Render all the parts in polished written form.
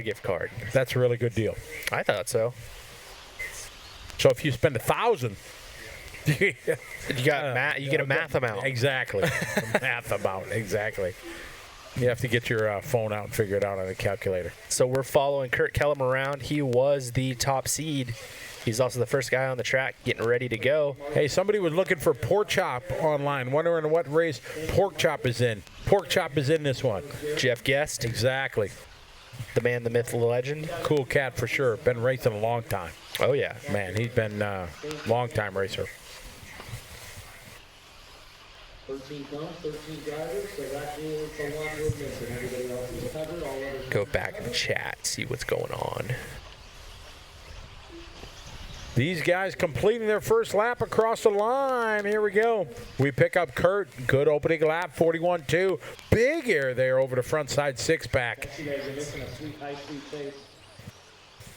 gift card. That's a really good deal. I thought so. So if you spend $1,000, you get a math amount. Exactly. A math amount, exactly. You have to get your phone out and figure it out on a calculator. So we're following Kurt Kellum around. He was the top seed. He's also the first guy on the track getting ready to go. Hey, somebody was looking for Pork Chop online, wondering what race Pork Chop is in. Pork Chop is in this one. Jeff Guest. Exactly. The man, the myth, the legend. Cool cat for sure. Been racing a long time. Oh, yeah. Man, he's been a long-time racer. 13 comes, 13 drivers, so that is the one we're missing. Everybody else is covered. All others Go back in the chat, see what's going on. These guys completing their first lap across the line. Here we go. We pick up Kurt. Good opening lap, 41.2. Big air there over the front side six-pack. you guys are missing a sweet, high, sweet face.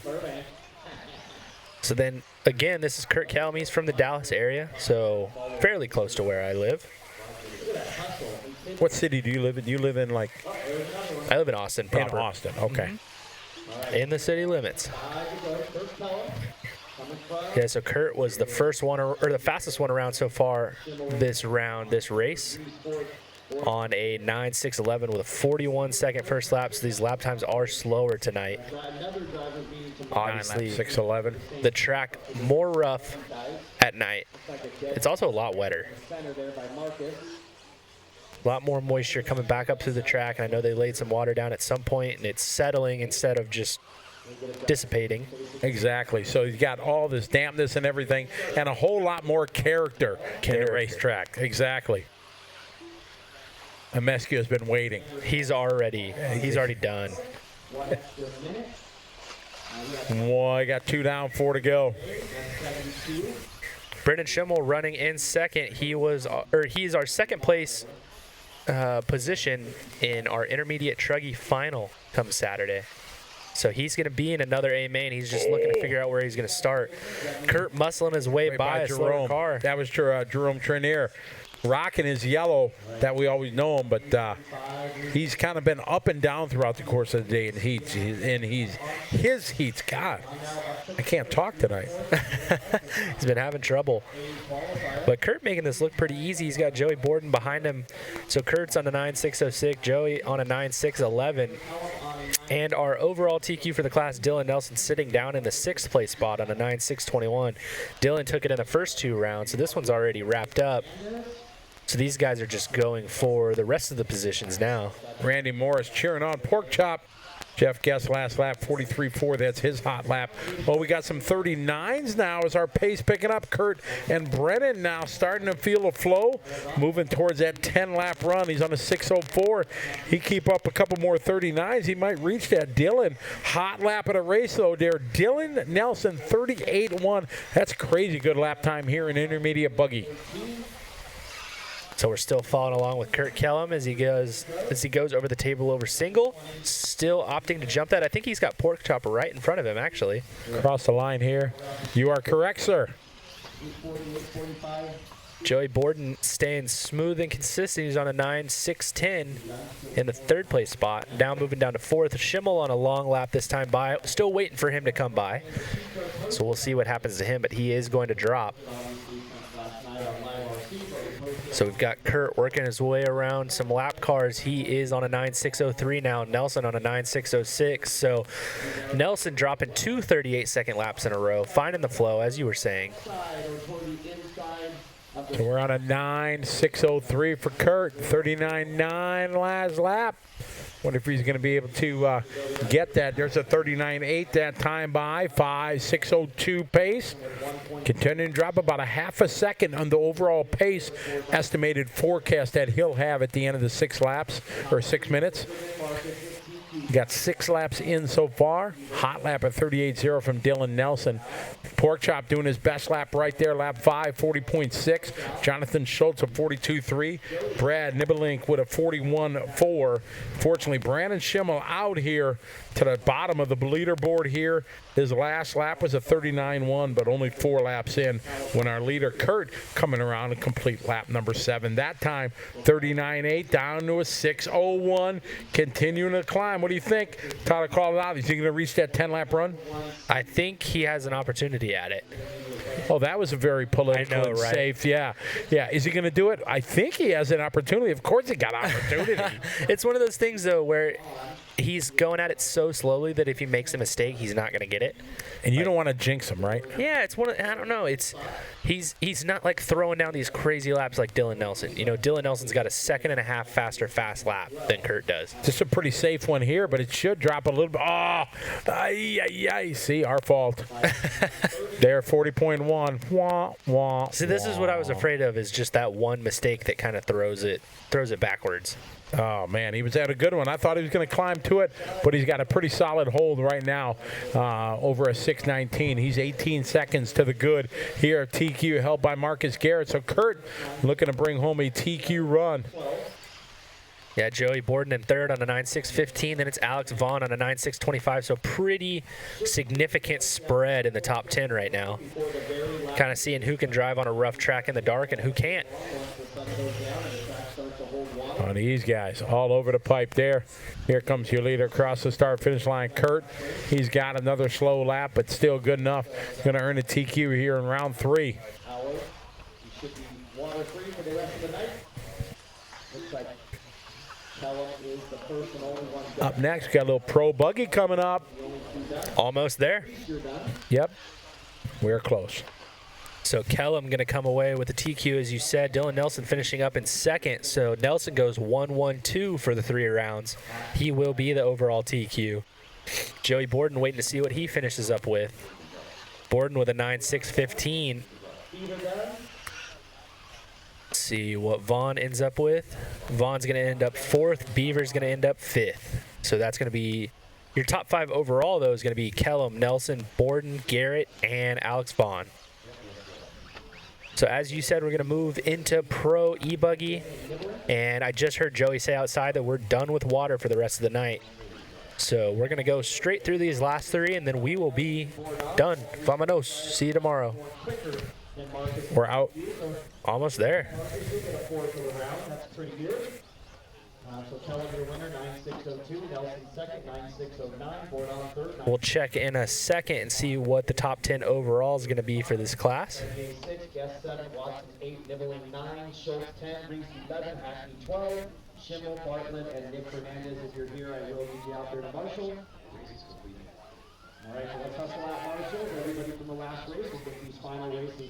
Burbank. So then, again, this is Kurt Kellum. He's from the Dallas area, so fairly close to where I live. What city do you live in? You live in, like... I live in Austin proper. In Austin, okay. In the city limits. Yeah, so Kurt was the first one, or the fastest one around so far this race, on a 9.6.11 with a 41-second first lap. So these lap times are slower tonight. Obviously, 9.6.11. the track more rough at night. It's also a lot wetter. A lot more moisture coming back up through the track, and I know they laid some water down at some point, and it's settling instead of just dissipating. Exactly. So you got all this dampness and everything, and a whole lot more character in the racetrack. Exactly. Amescu has been waiting. He's already done. I got 2 down, 4 to go. Brennan Schimmel running in second. He's our second place position in our intermediate Truggy final come Saturday. So he's going to be in another A main. He's just looking to figure out where he's going to start. Kurt muscling his way by a slower car. That was Jerome Treignier. Rocking his yellow that we always know him, but he's kind of been up and down throughout the course of the day in his heats. God, I can't talk tonight. He's been having trouble. But Kurt making this look pretty easy. He's got Joey Bourdon behind him. So Kurt's on a 9.6.06, Joey on a 9.6.11. And our overall TQ for the class, Dylan Nelson, sitting down in the 6th place spot on a 9.6.21. Dylan took it in the first 2 rounds, so this one's already wrapped up. So these guys are just going for the rest of the positions now. Randy Morris cheering on Pork Chop. Jeff Guest last lap, 43.4. That's his hot lap. Well, we got some 39s now as our pace picking up. Kurt and Brennan now starting to feel a flow, moving towards that 10-lap run. He's on a 6.04. He keep up a couple more 39s. He might reach that. Dylan, hot lap of the race, though, there. Dylan Nelson, 38.1. That's crazy good lap time here in intermediate Buggy. So we're still following along with Kurt Kellum as he goes over the table over single. Still opting to jump that. I think he's got Pork Chop right in front of him, actually. Across the line here. You are correct, sir. Joey Bourdon staying smooth and consistent. He's on a 9.6.10 in the 3rd place spot. Now moving down to 4th. Schimmel on a long lap this time by. Still waiting for him to come by. So we'll see what happens to him, but he is going to drop. So we've got Kurt working his way around some lap cars. He is on a 9.6.03 now. Nelson on a 9.6.06. So Nelson dropping 2 38-second laps in a row, finding the flow, as you were saying. So we're on a 9.6.03 for Kurt. 39.9 last lap. Wonder if he's going to be able to get that. There's a 39.8 that time by. 5.6.02 pace. Continuing to drop about a half a second on the overall pace estimated forecast that he'll have at the end of the 6 laps, or 6 minutes. Got 6 laps in so far. Hot lap at 38.0 from Dylan Nelson. Pork Chop doing his best lap right there. Lap 5, 40.6. Johnathan Schultz, a 42.3. Brad Nibbelink with a 41.4. Fortunately, Brennan Schimmel out here to the bottom of the leaderboard here. His last lap was a 39.1, but only 4 laps in when our leader, Kurt, coming around and complete lap number 7. That time, 39.8 down to a 6.01. Continuing to climb. What do you think? Tyler called it out. Is he going to reach that 10-lap run? I think he has an opportunity at it. Oh, that was a very political I know, and right? safe. Yeah. Is he going to do it? I think he has an opportunity. Of course he got opportunity. It's one of those things, though, where he's going at it so slowly that if he makes a mistake, he's not going to get it. And you don't want to jinx him, right? Yeah, it's one of, I don't know. He's not like throwing down these crazy laps like Dylan Nelson. You know, Dylan Nelson's got a 1.5 faster fast lap than Kurt does. Just a pretty safe one here, but it should drop a little bit. Oh, see, our fault. There, 40.1. Wah, wah. See, this is what I was afraid of, is just that one mistake that kind of throws it backwards. Oh, man, he was at a good one. I thought he was going to climb to it, but he's got a pretty solid hold right now over a 6:19. He's 18 seconds to the good here. TQ held by Marcus Garrett. So Kurt looking to bring home a TQ run. Yeah, Joey Bourdon in third on a 9.6.15. Then it's Alex Vaughn on a 9.6.25. So pretty significant spread in the top 10 right now. Kind of seeing who can drive on a rough track in the dark and who can't. On these guys all over the pipe there. Here comes your leader across the start-finish line, Kurt. He's got another slow lap, but still good enough. Going to earn a TQ here in round 3. Up next, got a little pro buggy coming up. Almost there. Yep, we're close. So Kellum going to come away with the TQ, as you said. Dylan Nelson finishing up in second. So Nelson goes 1-1-2 for the 3 rounds. He will be the overall TQ. Joey Bourdon waiting to see what he finishes up with. Bourdon with a 9.6.15. Let's see what Vaughn ends up with. Vaughn's going to end up 4th. Beaver's going to end up 5th. So that's going to be your top 5 overall, though, is going to be Kellum, Nelson, Bourdon, Garrett, and Alex Vaughn. So as you said, we're going to move into Pro E-Buggy. And I just heard Joey say outside that we're done with water for the rest of the night. So we're going to go straight through these last 3, and then we will be done. Vamonos. See you tomorrow. We're out. Almost there. So Kellum, your winner, 9.6.02. Nelson second, 9.6.09. Bourdon third. We'll check in a second and see what the top 10 overall is going to be for this class. 6, Guest 7, Watson 8, Nibbelink 9, Schultz 10, Reese 11, Hackney 12, Schimmel, Bartlett, and Nick Hernandez. If you're here, I will meet you out there to Marshall. All right, so let's hustle out Marshall. Everybody from the last race will get these final races.